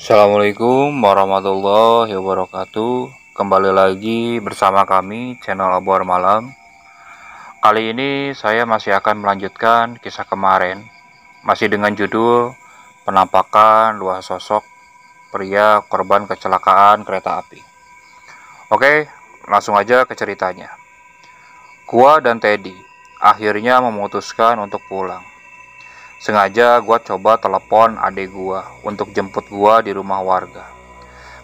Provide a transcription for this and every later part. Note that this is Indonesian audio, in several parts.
Assalamualaikum warahmatullahi wabarakatuh. Kembali lagi bersama kami channel Obor Malam. Kali ini saya masih akan melanjutkan kisah kemarin, masih dengan judul penampakan dua sosok pria korban kecelakaan kereta api. Oke, langsung aja ke ceritanya. Gua dan Teddy akhirnya memutuskan untuk pulang. Sengaja gua coba telepon adik gua untuk jemput gua di rumah warga.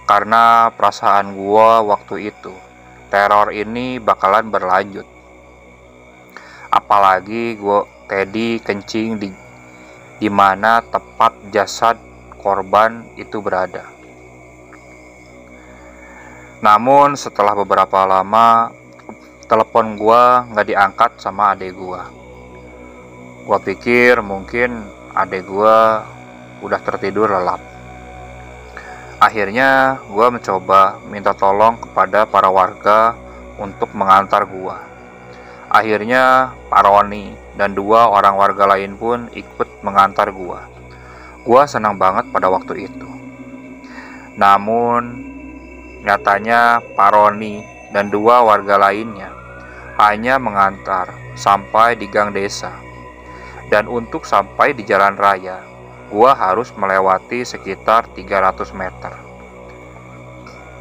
Karena perasaan gua waktu itu, teror ini bakalan berlanjut. Apalagi Teddy kencing di mana tepat jasad korban itu berada. Namun setelah beberapa lama, telepon gua nggak diangkat sama adik gua. Gua pikir mungkin adik gua udah tertidur lelap. Akhirnya gua mencoba minta tolong kepada para warga untuk mengantar gua. Akhirnya Pak Roni dan dua orang warga lain pun ikut mengantar gua. Gua senang banget pada waktu itu. Namun nyatanya Pak Roni dan dua warga lainnya hanya mengantar sampai di gang desa. Dan untuk sampai di jalan raya, gua harus melewati sekitar 300 meter.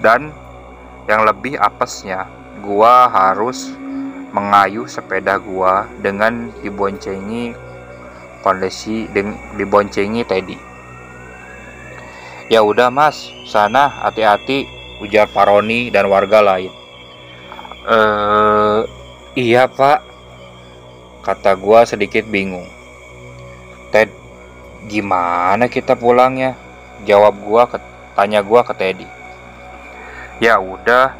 Dan yang lebih apesnya, gua harus mengayuh sepeda gua dengan diboncengi Teddy. "Ya udah Mas, sana hati-hati," ujar Paroni dan warga lain. Iya Pak," kata gua sedikit bingung. "Ted, gimana kita pulangnya?" tanya gua ke Teddy. "Ya udah,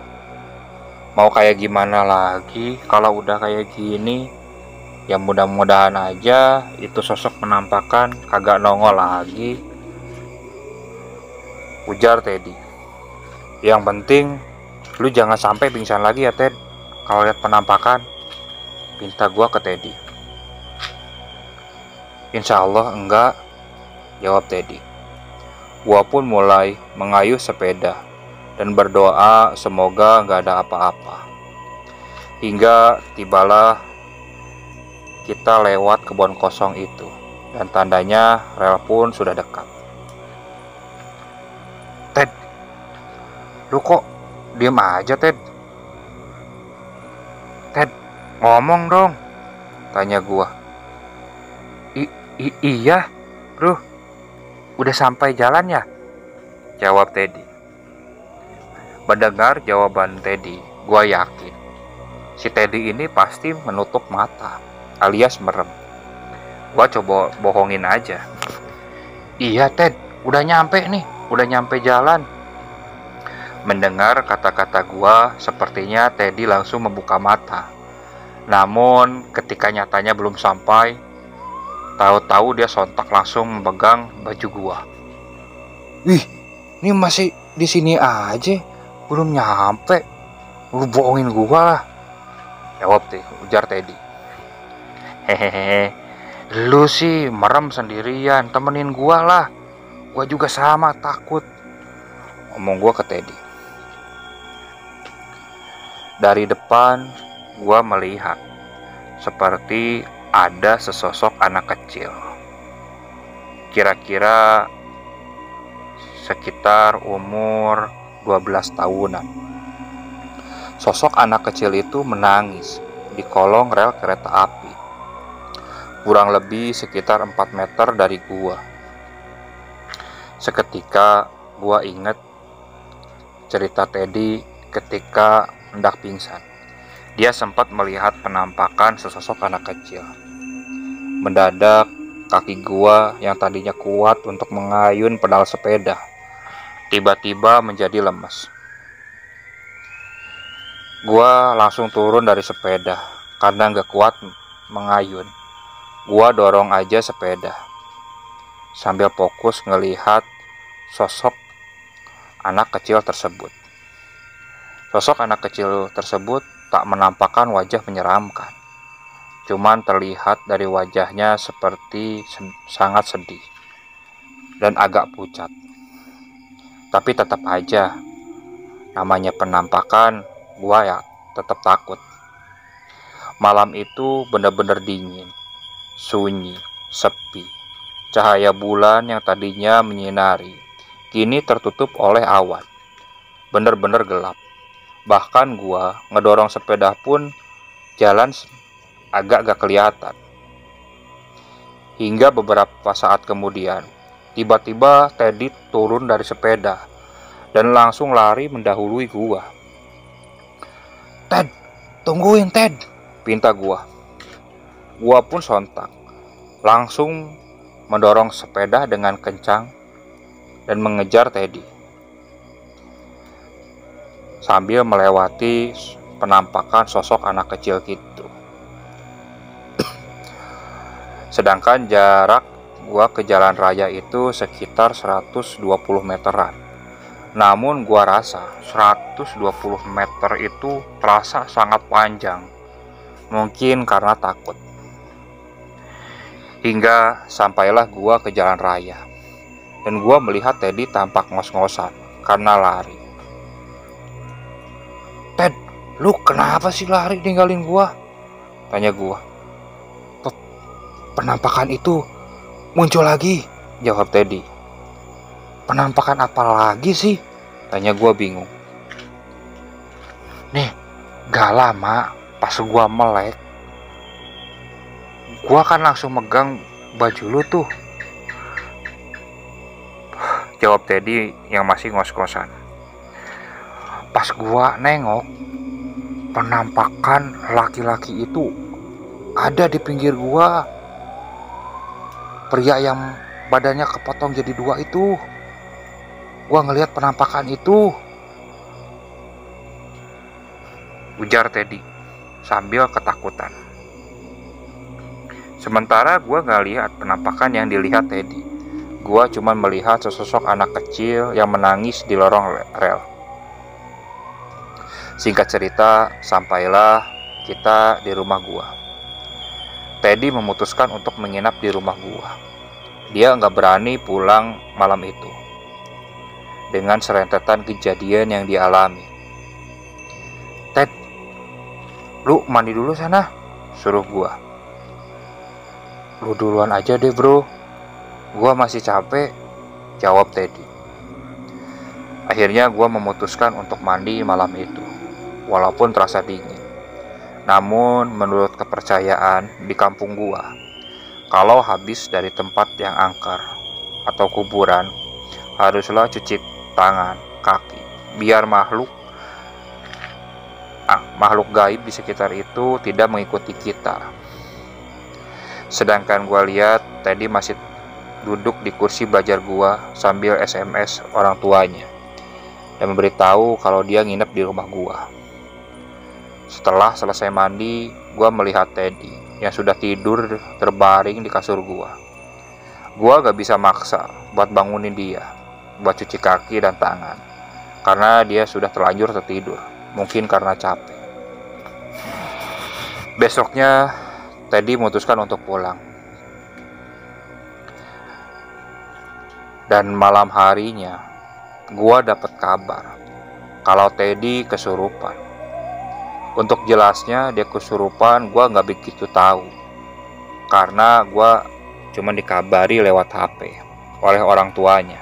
mau kayak gimana lagi kalau udah kayak gini? Ya mudah-mudahan aja itu sosok penampakan kagak nongol lagi," ujar Teddy. "Yang penting lu jangan sampai pingsan lagi ya Ted kalau lihat penampakan," pinta gua ke Teddy. "Insya Allah enggak," jawab Teddy. Gua pun mulai mengayuh sepeda dan berdoa semoga nggak ada apa-apa. Hingga tibalah kita lewat kebun kosong itu, dan tandanya rel pun sudah dekat. "Ted, lu kok diem aja Ted? Ted, ngomong dong," tanya gua. Iya bro, udah sampai jalan ya?" jawab Teddy. Mendengar jawaban Teddy, gua yakin si Teddy ini pasti menutup mata alias merem. Gua coba bohongin aja. "Iya Ted, udah nyampe nih, udah nyampe jalan." Mendengar kata-kata gua, sepertinya Teddy langsung membuka mata. Namun ketika nyatanya belum sampai, tahu-tahu dia sontak langsung memegang baju gua. "Wih, ini masih di sini aja, belum nyampe. Lu bohongin gua lah," ujar Teddy. "Hehehe, lu sih merem sendirian, temenin gua lah. Gua juga sama takut," omong gua ke Teddy. Dari depan gua melihat seperti ada sesosok anak kecil. Kira-kira sekitar umur 12 tahunan. Sosok anak kecil itu menangis di kolong rel kereta api, kurang lebih sekitar 4 meter dari gua. Seketika gua ingat cerita Teddy ketika hendak pingsan. Dia sempat melihat penampakan sesosok anak kecil. Mendadak kaki gua yang tadinya kuat untuk mengayun pedal sepeda tiba-tiba menjadi lemas. Gua langsung turun dari sepeda karena gak kuat mengayun. Gua dorong aja sepeda sambil fokus ngelihat sosok anak kecil tersebut. Sosok anak kecil tersebut tak menampakkan wajah menyeramkan. Cuman terlihat dari wajahnya seperti sangat sedih dan agak pucat. Tapi tetap aja, namanya penampakan, gua ya tetap takut. Malam itu benar-benar dingin, sunyi, sepi. Cahaya bulan yang tadinya menyinari, kini tertutup oleh awan. Benar-benar gelap. Bahkan gua ngedorong sepeda pun jalan agak gak kelihatan. Hingga beberapa saat kemudian, tiba-tiba Teddy turun dari sepeda dan langsung lari mendahului gua. "Ted, tungguin Ted," pinta gua. Gua pun sontak, langsung mendorong sepeda dengan kencang dan mengejar Teddy. Sambil melewati penampakan sosok anak kecil gitu. Sedangkan jarak gua ke jalan raya itu sekitar 120 meteran. Namun gua rasa 120 meter itu terasa sangat panjang. Mungkin karena takut. Hingga sampailah gua ke jalan raya. Dan gua melihat Teddy tampak ngos-ngosan karena lari. "Ted, lu kenapa sih lari ninggalin gua?" tanya gua. "Penampakan itu muncul lagi," jawab Teddy. "Penampakan apa lagi sih?" tanya gua bingung. "Nih, gak lama pas gua melek, gua kan langsung megang baju lu tuh," jawab Teddy yang masih ngos-ngosan. Pas gua nengok, penampakan laki-laki itu ada di pinggir gua. Pria yang badannya kepotong jadi dua itu. Gua ngelihat penampakan itu, ujar Teddy sambil ketakutan. Sementara gua gak lihat penampakan yang dilihat Teddy. Gua cuma melihat sesosok anak kecil yang menangis di lorong rel. Singkat cerita, sampailah kita di rumah gua. Teddy memutuskan untuk menginap di rumah gua. Dia nggak berani pulang malam itu. Dengan serentetan kejadian yang dialami. "Ted, lu mandi dulu sana," suruh gua. "Lu duluan aja deh bro, gua masih capek," jawab Teddy. Akhirnya gua memutuskan untuk mandi malam itu, walaupun terasa dingin. Namun menurut kepercayaan di kampung gua, kalau habis dari tempat yang angker atau kuburan, haruslah cuci tangan, kaki, biar makhluk gaib di sekitar itu tidak mengikuti kita. Sedangkan gua lihat Teddy masih duduk di kursi belajar gua sambil SMS orang tuanya dan memberitahu kalau dia nginep di rumah gua. Setelah selesai mandi, gua melihat Teddy yang sudah tidur terbaring di kasur gua. Gua gak bisa maksa buat bangunin dia, buat cuci kaki dan tangan, karena dia sudah terlanjur tertidur, mungkin karena capek. Besoknya, Teddy memutuskan untuk pulang. Dan malam harinya, gua dapat kabar kalau Teddy kesurupan. Untuk jelasnya dia kesurupan gua gak begitu tahu, karena gua cuma dikabari lewat HP oleh orang tuanya.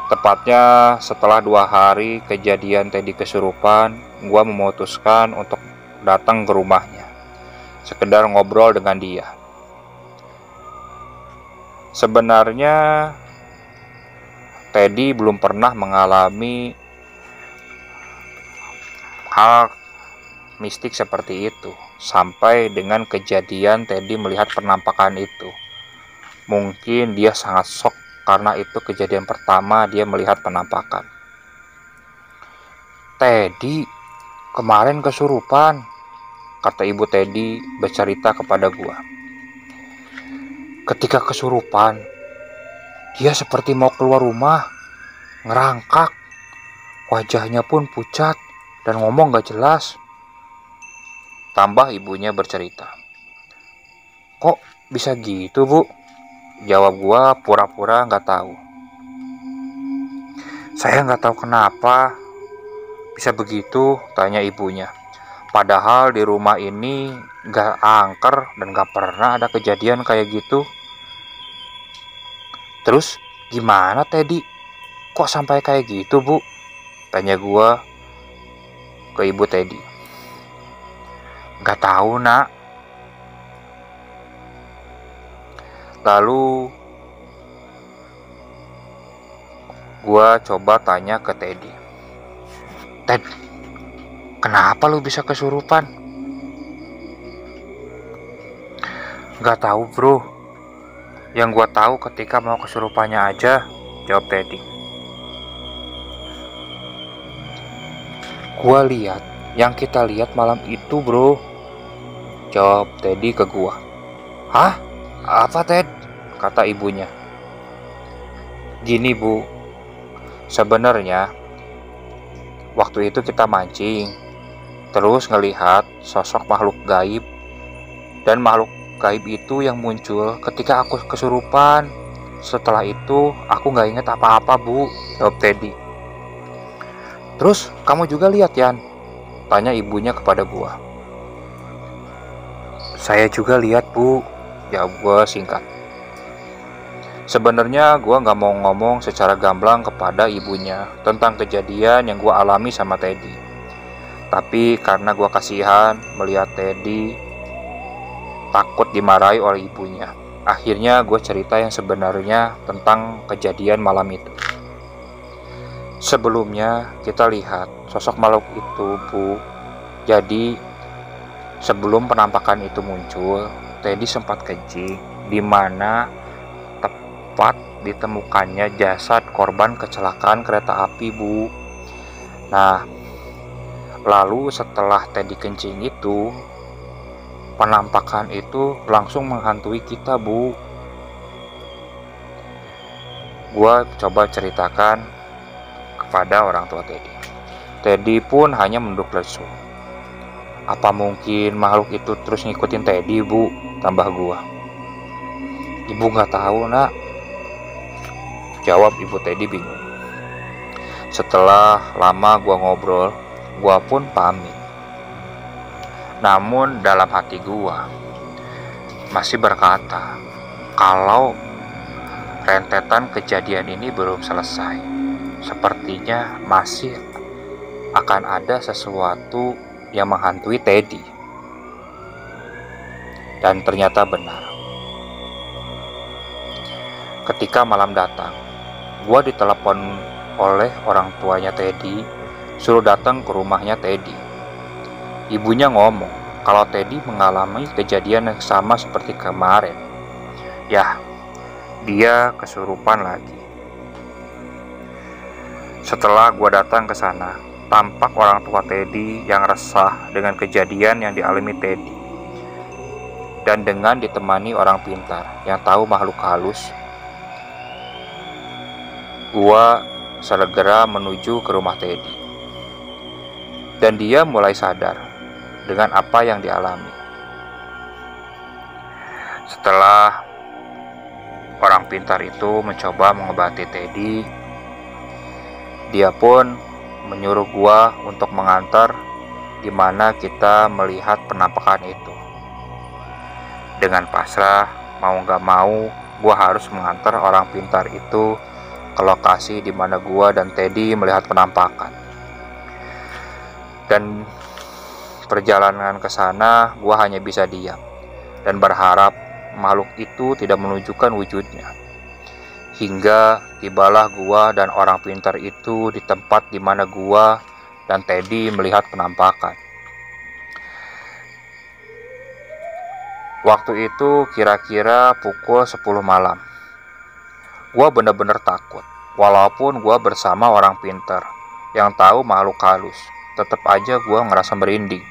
Tepatnya setelah 2 hari kejadian Teddy kesurupan, gua memutuskan untuk datang ke rumahnya, sekedar ngobrol dengan dia. Sebenarnya Teddy belum pernah mengalami hal mistik seperti itu, sampai dengan kejadian Teddy melihat penampakan itu. Mungkin dia sangat shock karena itu kejadian pertama dia melihat penampakan. "Teddy kemarin kesurupan," kata ibu Teddy bercerita kepada gua. "Ketika kesurupan, dia seperti mau keluar rumah, ngerangkak, wajahnya pun pucat dan ngomong gak jelas," tambah ibunya bercerita. "Kok bisa gitu bu?" jawab gua pura-pura gak tahu. Saya nggak tahu kenapa bisa begitu, tanya ibunya. Padahal di rumah ini nggak angker dan nggak pernah ada kejadian kayak gitu. Terus gimana Teddy? Kok sampai kayak gitu, Bu? Tanya gua ke ibu Teddy. Nggak tahu, Nak. Lalu gua coba tanya ke Teddy. Ted, kenapa lu bisa kesurupan? Nggak tahu, Bro. Yang gua tahu ketika mau kesurupannya aja, jawab Teddy. Gua lihat yang kita lihat malam itu, Bro, jawab Teddy ke gua. Hah? Apa, Ted? Kata ibunya. Gini, Bu. Sebenarnya waktu itu kita mancing, terus ngelihat sosok makhluk gaib, dan makhluk gaib itu yang muncul ketika aku kesurupan. Setelah itu aku nggak inget apa-apa, Bu, jawab Teddy. Terus kamu juga lihat, Yan? Tanya ibunya kepada gua. Saya juga lihat, Bu, jawab gua singkat. Sebenarnya gue gak mau ngomong secara gamblang kepada ibunya tentang kejadian yang gue alami sama Teddy. Tapi karena gue kasihan melihat Teddy takut dimarahi oleh ibunya, akhirnya gue cerita yang sebenarnya tentang kejadian malam itu. Sebelumnya kita lihat sosok makhluk itu, Bu. Jadi sebelum penampakan itu muncul, Teddy sempat kencing, di mana ditemukannya jasad korban kecelakaan kereta api, Bu. Nah, lalu setelah Teddy kencing itu, penampakan itu langsung menghantui kita, Bu. Gua coba ceritakan kepada orang tua Teddy. Teddy pun hanya menunduk lesu. Apa mungkin makhluk itu terus ngikutin Teddy, Bu? Tambah gua. Ibu nggak tahu, Nak, jawab ibu Teddy bingung. Setelah lama gua ngobrol, gua pun pamit. Namun dalam hati gua masih berkata, kalau rentetan kejadian ini belum selesai, sepertinya masih akan ada sesuatu yang menghantui Teddy. Dan ternyata benar. Ketika malam datang, gua ditelepon oleh orang tuanya Teddy, suruh datang ke rumahnya Teddy. Ibunya ngomong kalau Teddy mengalami kejadian yang sama seperti kemarin. Yah, dia kesurupan lagi. Setelah gua datang ke sana, tampak orang tua Teddy yang resah dengan kejadian yang dialami Teddy. Dan dengan ditemani orang pintar yang tahu makhluk halus, gua segera menuju ke rumah Teddy. Dan dia mulai sadar dengan apa yang dialami. Setelah orang pintar itu mencoba mengobati Teddy, dia pun menyuruh gua untuk mengantar di mana kita melihat penampakan itu. Dengan pasrah, mau gak mau, gua harus mengantar orang pintar itu ke lokasi di mana gua dan Teddy melihat penampakan. Dan perjalanan ke sana, gua hanya bisa diam dan berharap makhluk itu tidak menunjukkan wujudnya. Hingga tibalah gua dan orang pintar itu di tempat di mana gua dan Teddy melihat penampakan. Waktu itu kira-kira pukul 10 malam. Gua benar-benar takut. Walaupun gua bersama orang pintar yang tahu makhluk halus, tetap aja gua ngerasa merinding.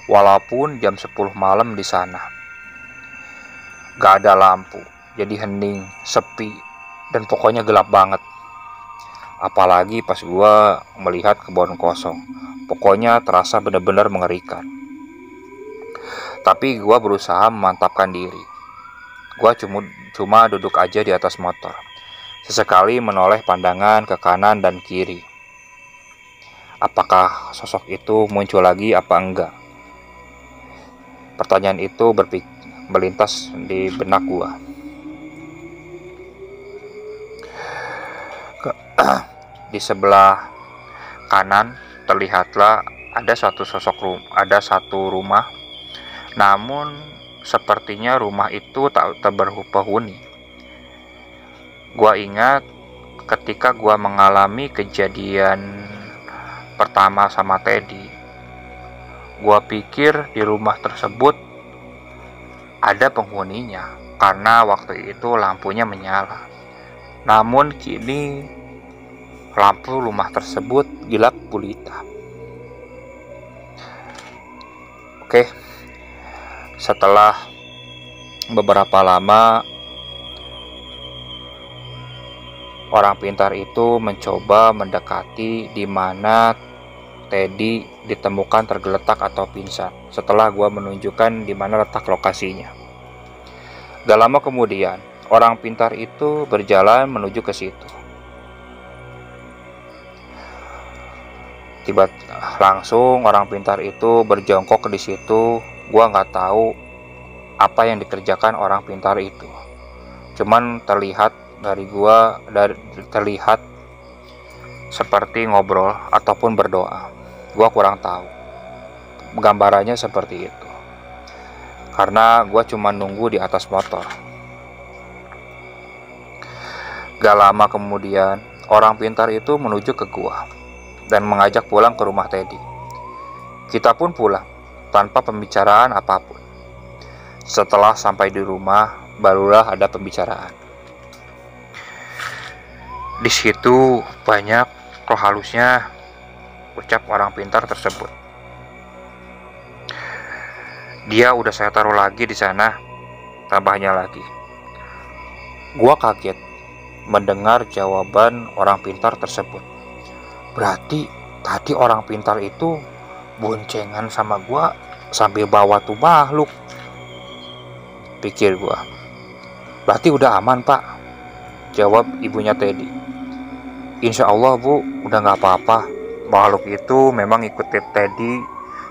Walaupun jam 10 malam di sana. Gak ada lampu, jadi hening, sepi, dan pokoknya gelap banget. Apalagi pas gua melihat kebun kosong. Pokoknya terasa benar-benar mengerikan. Tapi gua berusaha memantapkan diri. Gua cuma duduk aja di atas motor. Sesekali menoleh pandangan ke kanan dan kiri. Apakah sosok itu muncul lagi apa enggak? Pertanyaan itu melintas di benak gua. Di sebelah kanan terlihatlah ada satu rumah, namun sepertinya rumah itu tak berpenghuni. Gua ingat ketika gua mengalami kejadian pertama sama Teddy, gua pikir di rumah tersebut ada penghuninya karena waktu itu lampunya menyala. Namun kini lampu rumah tersebut gelap gulita. Oke, setelah beberapa lama, orang pintar itu mencoba mendekati di mana Teddy ditemukan tergeletak atau pingsan setelah gua menunjukkan di mana letak lokasinya. Gak lama kemudian, orang pintar itu berjalan menuju ke situ. Langsung orang pintar itu berjongkok di situ. Gua nggak tahu apa yang dikerjakan orang pintar itu. Cuman terlihat seperti ngobrol ataupun berdoa. Gua kurang tahu gambarannya seperti itu, karena gua cuma nunggu di atas motor. Gak lama kemudian, orang pintar itu menuju ke gua dan mengajak pulang ke rumah Teddy. Kita pun pulang tanpa pembicaraan apapun. Setelah sampai di rumah, barulah ada pembicaraan. Di situ banyak roh halusnya, ucap orang pintar tersebut. Dia udah saya taruh lagi di sana, tambahnya lagi. Gua kaget mendengar jawaban orang pintar tersebut. Berarti tadi orang pintar itu boncengan sama gua sambil bawa tuh makhluk, pikir gua. Berarti udah aman, Pak, jawab ibunya Teddy. Insya Allah, Bu, udah gak apa-apa. Makhluk itu memang ikut Teddy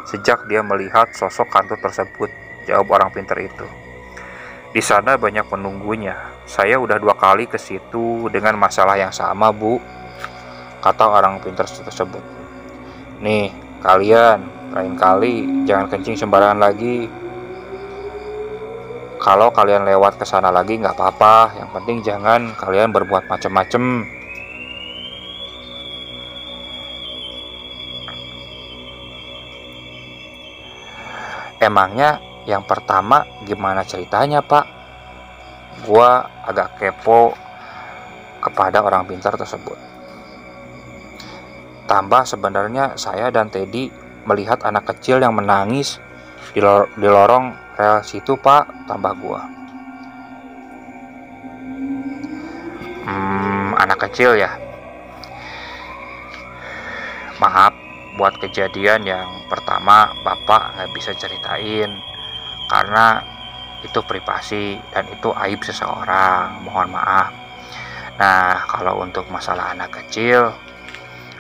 sejak dia melihat sosok hantu tersebut, jawab orang pintar itu. Di sana banyak penunggunya. Saya udah 2 kali ke situ dengan masalah yang sama, Bu, kata orang pintar tersebut. Nih, kalian lain kali jangan kencing sembarangan lagi. Kalau kalian lewat ke sana lagi nggak apa-apa, yang penting jangan kalian berbuat macem-macem. Emangnya yang pertama gimana ceritanya, Pak? Gua agak kepo kepada orang pintar tersebut. Tambah sebenarnya saya dan Teddy melihat anak kecil yang menangis di lorong rel situ, Pak, tambah gua. Anak kecil ya? Maaf, buat kejadian yang pertama Bapak gak bisa ceritain karena itu privasi dan itu aib seseorang, mohon maaf. Nah, kalau untuk masalah anak kecil,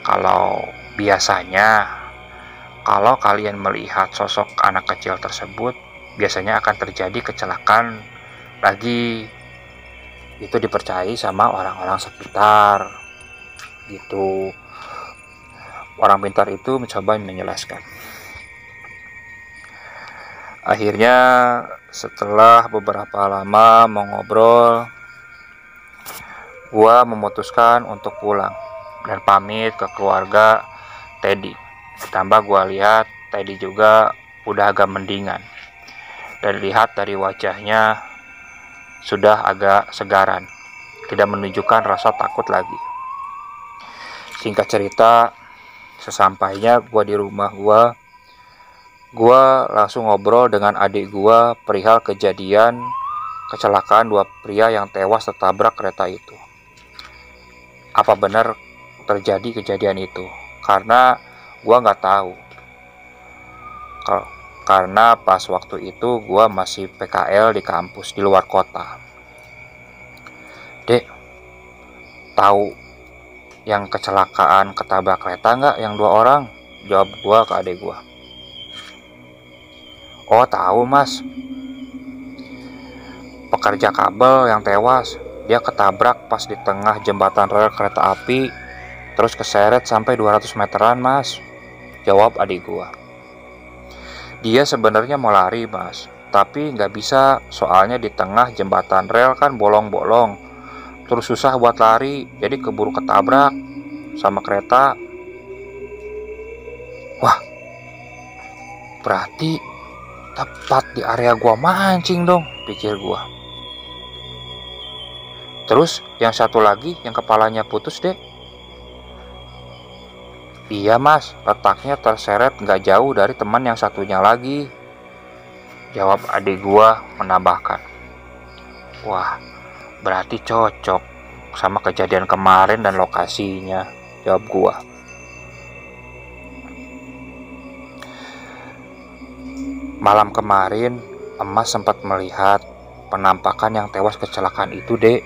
kalau biasanya kalau kalian melihat sosok anak kecil tersebut, biasanya akan terjadi kecelakaan lagi. Itu dipercayai sama orang-orang sekitar gitu. Orang pintar itu mencoba menjelaskan. Akhirnya setelah beberapa lama mengobrol, gua memutuskan untuk pulang dan pamit ke keluarga Teddy. Ditambah gua lihat Teddy juga udah agak mendingan. Dan lihat dari wajahnya sudah agak segaran, tidak menunjukkan rasa takut lagi. Singkat cerita, sesampainya gua di rumah gua langsung ngobrol dengan adik gua perihal kejadian kecelakaan 2 pria yang tewas tertabrak kereta itu. Apa benar terjadi kejadian itu? Karena gua nggak tahu. Karena pas waktu itu gua masih PKL di kampus di luar kota. Dek, Tahu yang kecelakaan ketabrak kereta nggak, yang 2 orang? Jawab gua ke adik gua. Oh tahu mas, pekerja kabel yang tewas. Dia ketabrak pas di tengah jembatan rel kereta api, terus keseret sampai 200 meteran mas. Jawab adik gua. Dia sebenarnya mau lari mas, tapi nggak bisa, soalnya di tengah jembatan rel kan bolong-bolong. Terus susah buat lari, jadi keburu ketabrak sama kereta. Wah, berarti tepat di area gua mancing dong, pikir gua. Terus yang satu lagi yang kepalanya putus deh. Iya mas, letaknya terseret gak jauh dari teman yang satunya lagi. Jawab adik gua menambahkan. Wah, berarti cocok sama kejadian kemarin dan lokasinya. Jawab gua. Malam kemarin, emas sempat melihat penampakan yang tewas kecelakaan itu, dek.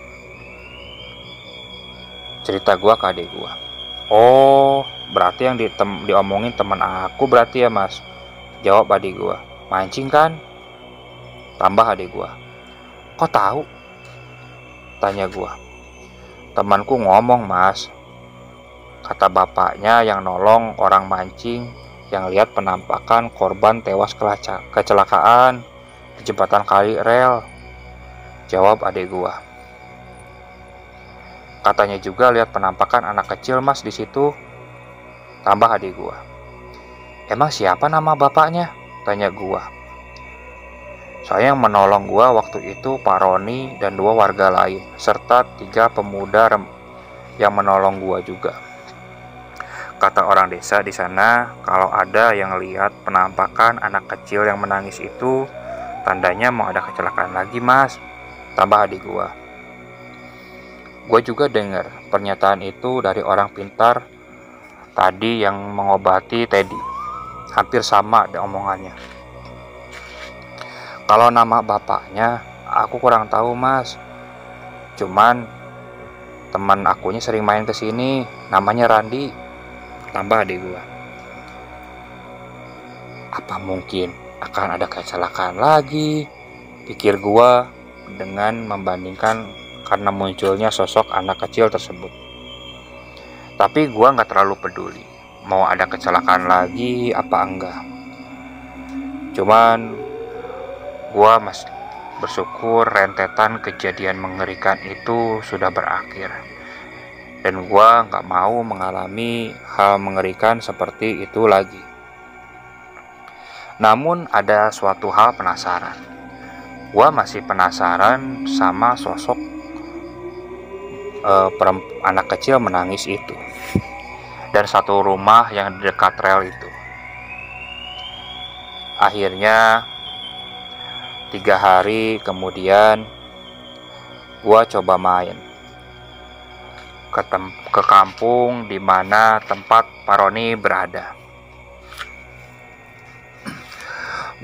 Cerita gua ke adik gua. Oh, berarti yang diomongin teman aku berarti ya mas. Jawab adik gua. Mancing kan? Tambah adik gua. Kok tahu? Tanya gua. Temanku ngomong mas. Kata bapaknya yang nolong orang mancing, yang lihat penampakan korban tewas kecelakaan di jembatan kali rel. Jawab adik gua. Katanya juga lihat penampakan anak kecil mas di situ. Tambah adik gua. Emang siapa nama bapaknya? Tanya gua. Saya yang menolong gua waktu itu Pak Roni dan 2 warga lain, serta 3 pemuda yang menolong gua juga. Kata orang desa di sana, kalau ada yang lihat penampakan anak kecil yang menangis itu, tandanya mau ada kecelakaan lagi mas. Tambah adik gua. Gue juga dengar pernyataan itu dari orang pintar tadi yang mengobati Teddy. Hampir sama ada omongannya. Kalau nama bapaknya, aku kurang tahu mas. Cuman teman akunya sering main ke sini, namanya Randi. Tambah adik gue. Apa mungkin akan ada kecelakaan lagi? Pikir gue dengan membandingkan karena munculnya sosok anak kecil tersebut. Tapi gue gak terlalu peduli mau ada kecelakaan lagi apa enggak. Cuman gue masih bersyukur rentetan kejadian mengerikan itu sudah berakhir. Dan gue gak mau mengalami hal mengerikan seperti itu lagi. Namun ada suatu hal penasaran. Gue masih penasaran sama sosok anak kecil menangis itu dan satu rumah yang di dekat rel itu. Akhirnya 3 hari kemudian gua coba main ke kampung di mana tempat Pak Roni berada.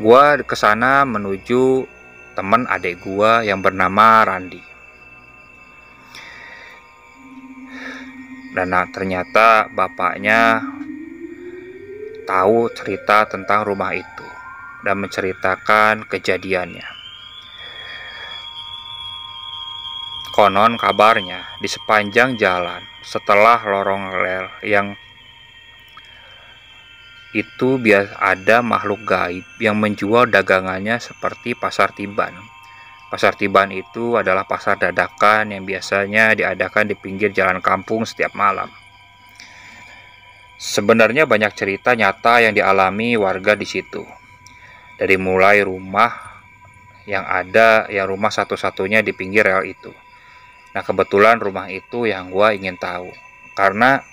Gua kesana menuju teman adik gua yang bernama Randi. Dan ternyata bapaknya tahu cerita tentang rumah itu dan menceritakan kejadiannya. Konon kabarnya di sepanjang jalan setelah lorong rel yang itu biasa ada makhluk gaib yang menjual dagangannya seperti pasar tiban. Pasar tiban itu adalah pasar dadakan yang biasanya diadakan di pinggir jalan kampung setiap malam. Sebenarnya banyak cerita nyata yang dialami warga di situ. Dari mulai rumah yang rumah satu-satunya di pinggir rel itu. Nah kebetulan rumah itu yang gue ingin tahu. Karena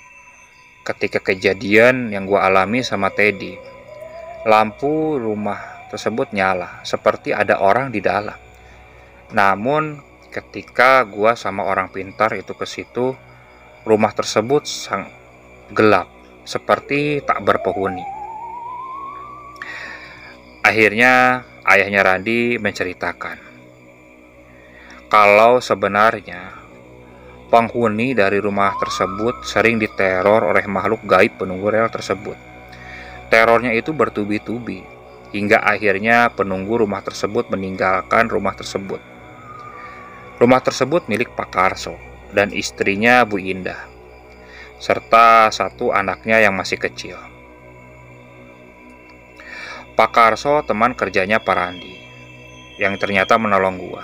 ketika kejadian yang gue alami sama Teddy, lampu rumah tersebut nyala seperti ada orang di dalam. Namun ketika gua sama orang pintar itu ke situ, rumah tersebut sangat gelap, seperti tak berpenghuni. Akhirnya ayahnya Randi menceritakan kalau sebenarnya Penghuni dari rumah tersebut sering diteror oleh makhluk gaib penunggu rel tersebut. Terornya itu bertubi-tubi, hingga akhirnya penunggu rumah tersebut meninggalkan rumah tersebut. Rumah tersebut milik Pak Karso dan istrinya Bu Indah, serta satu anaknya yang masih kecil. Pak Karso teman kerjanya Pak Randi, yang ternyata menolong gua.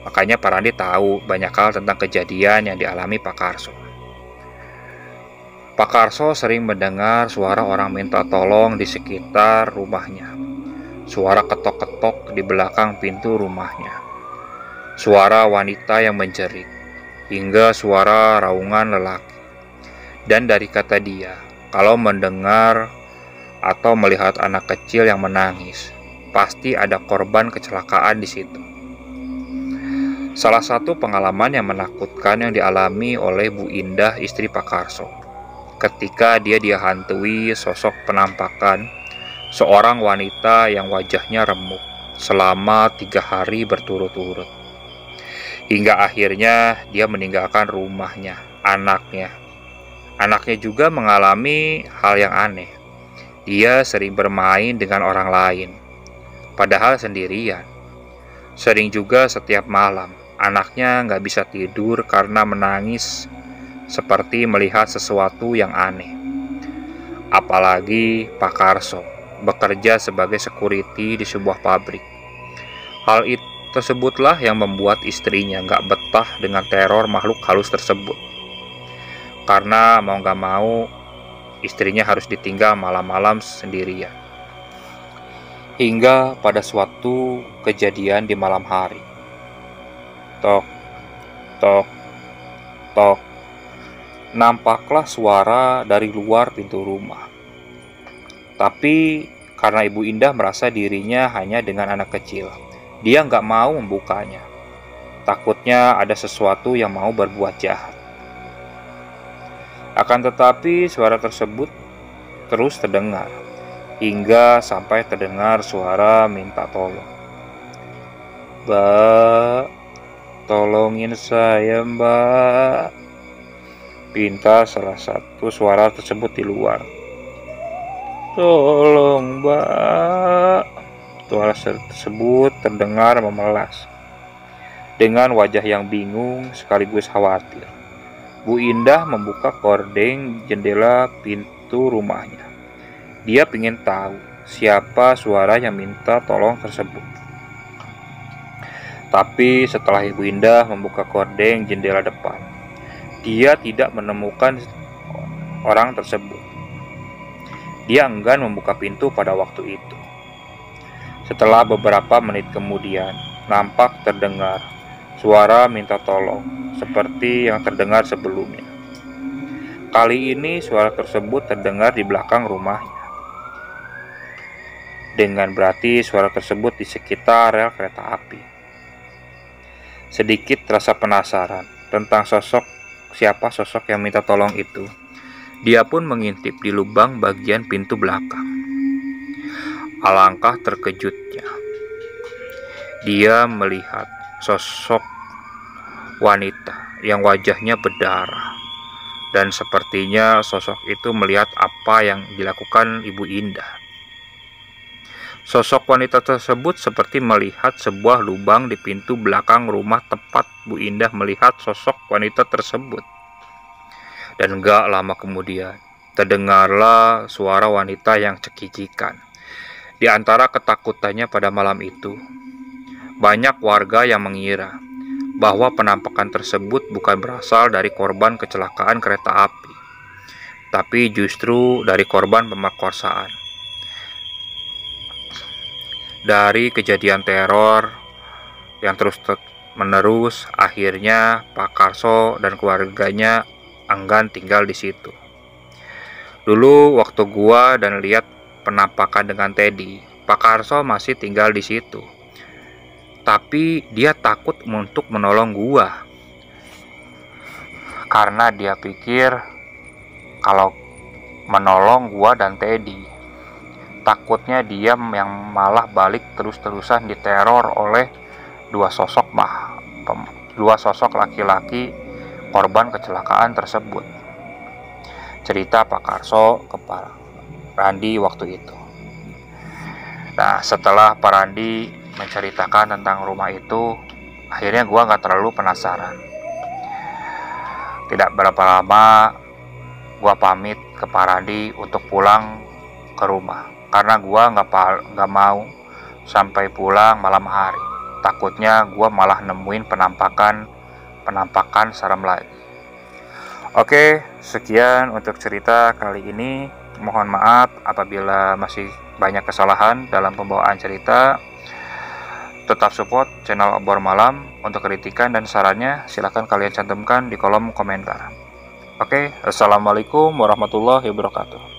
Makanya Pak Randi tahu banyak hal tentang kejadian yang dialami Pak Karso. Pak Karso sering mendengar suara orang minta tolong di sekitar rumahnya. Suara ketok-ketok di belakang pintu rumahnya. Suara wanita yang menjerit, hingga suara raungan lelaki. Dan dari kata dia, kalau mendengar atau melihat anak kecil yang menangis, pasti ada korban kecelakaan di situ. Salah satu pengalaman yang menakutkan yang dialami oleh Bu Indah, istri Pak Karso, ketika dia dihantui sosok penampakan seorang wanita yang wajahnya remuk selama 3 hari berturut-turut. Hingga akhirnya dia meninggalkan rumahnya, anaknya. Anaknya juga mengalami hal yang aneh. Dia sering bermain dengan orang lain, padahal sendirian. Sering juga setiap malam, anaknya nggak bisa tidur karena menangis seperti melihat sesuatu yang aneh. Apalagi Pak Karso bekerja sebagai security di sebuah pabrik. Hal itu tersebutlah yang membuat istrinya nggak betah dengan teror makhluk halus tersebut. Karena mau nggak mau, istrinya harus ditinggal malam-malam sendirian. Hingga pada suatu kejadian di malam hari. Tok, tok, tok. Nampaklah suara dari luar pintu rumah. Tapi karena Ibu Indah merasa dirinya hanya dengan anak kecil, dia nggak mau membukanya. Takutnya ada sesuatu yang mau berbuat jahat. Akan tetapi suara tersebut terus terdengar, hingga sampai terdengar suara minta tolong. "Mbak, tolongin saya, Mbak," pinta salah satu suara tersebut di luar. "Tolong, Mbak." Suara tersebut terdengar memelas. Dengan wajah yang bingung sekaligus khawatir, Bu Indah membuka gorden jendela pintu rumahnya. Dia ingin tahu siapa suara yang minta tolong tersebut. Tapi setelah Ibu Indah membuka gorden jendela depan, dia tidak menemukan orang tersebut. Dia enggan membuka pintu pada waktu itu. Setelah beberapa menit kemudian, nampak terdengar suara minta tolong seperti yang terdengar sebelumnya. Kali ini suara tersebut terdengar di belakang rumahnya. Dengan berarti suara tersebut di sekitar rel kereta api. Sedikit rasa penasaran tentang siapa sosok yang minta tolong itu. Dia pun mengintip di lubang bagian pintu belakang. Alangkah terkejutnya. Dia melihat sosok wanita yang wajahnya berdarah. Dan sepertinya sosok itu melihat apa yang dilakukan Ibu Indah. Sosok wanita tersebut seperti melihat sebuah lubang di pintu belakang rumah tepat Bu Indah melihat sosok wanita tersebut. Dan gak lama kemudian, terdengarlah suara wanita yang cekikikan. Di antara ketakutannya pada malam itu, banyak warga yang mengira bahwa penampakan tersebut bukan berasal dari korban kecelakaan kereta api, tapi justru dari korban pemerkosaan. Dari kejadian teror yang terus-menerus, akhirnya Pak Karso dan keluarganya enggan tinggal di situ. Dulu waktu gua dan lihat penampakan dengan Teddy, Pak Karso masih tinggal di situ. Tapi dia takut untuk menolong gua. Karena dia pikir kalau menolong gua dan Teddy, takutnya dia yang malah balik terus-terusan diteror oleh dua sosok laki-laki korban kecelakaan tersebut. Cerita Pak Karso ke Pak Randi waktu itu. Nah, setelah Pak Randi menceritakan tentang rumah itu, akhirnya gue gak terlalu penasaran. Tidak berapa lama, gue pamit ke Pak Randi untuk pulang ke rumah. Karena gue gak mau sampai pulang malam hari. Takutnya gue malah nemuin penampakan serem lagi. Oke, sekian untuk cerita kali ini. Mohon maaf apabila masih banyak kesalahan dalam pembawaan cerita. Tetap support channel Obor Malam. Untuk kritikan dan sarannya silahkan kalian cantumkan di kolom komentar. Oke, assalamualaikum warahmatullahi wabarakatuh.